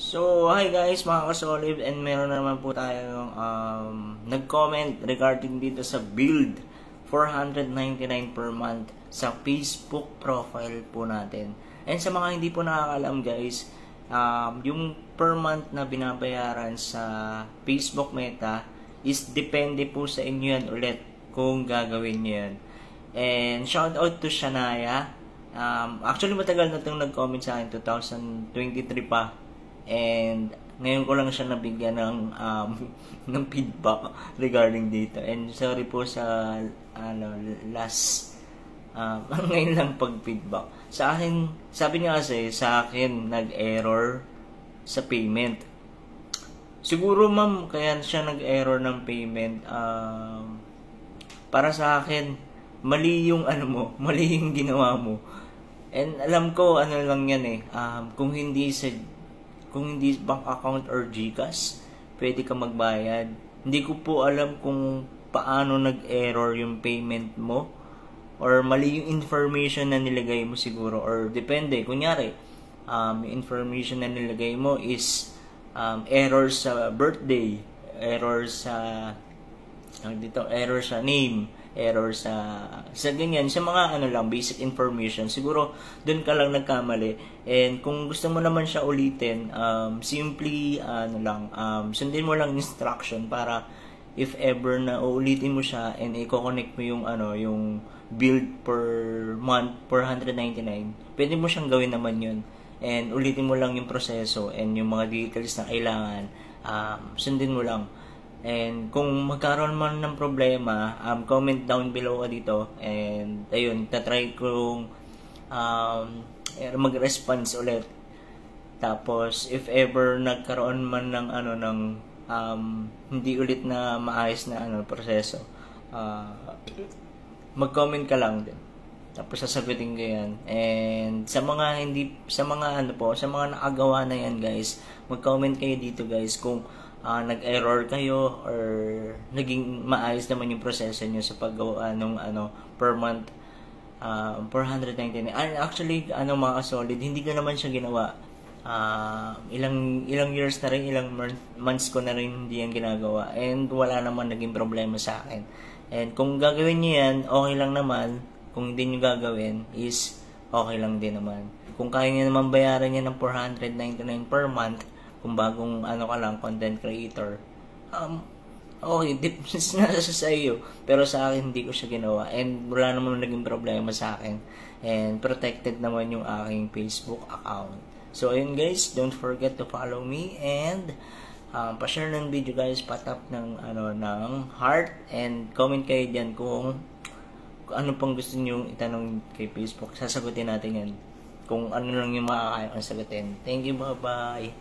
So, hi guys mga kasolid, and meron na naman po tayong nag-comment regarding dito sa build 499 per month sa Facebook profile po natin. And sa mga hindi po nakakalam guys, yung per month na binabayaran sa Facebook Meta is depende po sa inyo yan ulit kung gagawin nyo yan. And shout out to Shania. Actually matagal na itong nag-comment sa akin, 2023 pa. And ngayon ko lang siya nabigyan ng feedback regarding dito. And sorry po sa last ngayon lang pag-feedback. Sa akin, sabi niya kasi sa akin nag-error sa payment. Siguro ma'am kaya siya nag-error ng payment. Para sa akin mali yung mali yung ginawa mo. And alam ko lang yan kung hindi bank account or GCash, pwede ka magbayad. Hindi ko po alam kung paano nag-error yung payment mo or mali yung information na nilagay mo siguro, or depende. Kunyari, yung information na nilagay mo is error sa birthday, error sa name, error sa ganyan, sa mga lang, basic information. Siguro doon ka lang nagkamali. And kung gusto mo naman siya ulitin, simply sundin mo lang instruction para if ever na uulitin mo siya and i-connect mo yung build per month 499, pwede mo siyang gawin naman yun. And ulitin mo lang yung proseso and yung mga details na kailangan, sundin mo lang. And kung magkaroon man ng problema, comment down below ka dito. And ayun, tatry kong mag-response ulit. Tapos if ever nagkaroon man ng hindi ulit na maayos na proseso, mag-comment ka lang din. Tapos sasagutin ko yan. And sa mga nakagawa na yan guys, mag-comment kayo dito guys kung nag-error kayo or naging maayos naman yung proseso nyo sa paggawa ng per month 499. Actually mga solid, hindi ko naman siya ginawa. Ilang years na rin, ilang months ko na rin hindi yan ginagawa, and wala naman naging problema sa akin. And kung gagawin nyo yan, okay lang naman. Kung hindi nyo gagawin is okay lang din naman. Kung kaya nyo naman bayaran yan ng 499 per month, kung bagong ka lang, content creator, okay, nasa sa iyo. Pero sa akin, hindi ko siya ginawa. And wala naman naging problema sa akin. And protected naman yung aking Facebook account. So, ayun guys, don't forget to follow me. And pa-share ng video guys, patap ng heart. And comment kayo dyan kung ano pang gusto nyo itanong kay Facebook. Sasagutin natin yan. Kung ano lang yung makakaya kong sagutin. Thank you, bye-bye.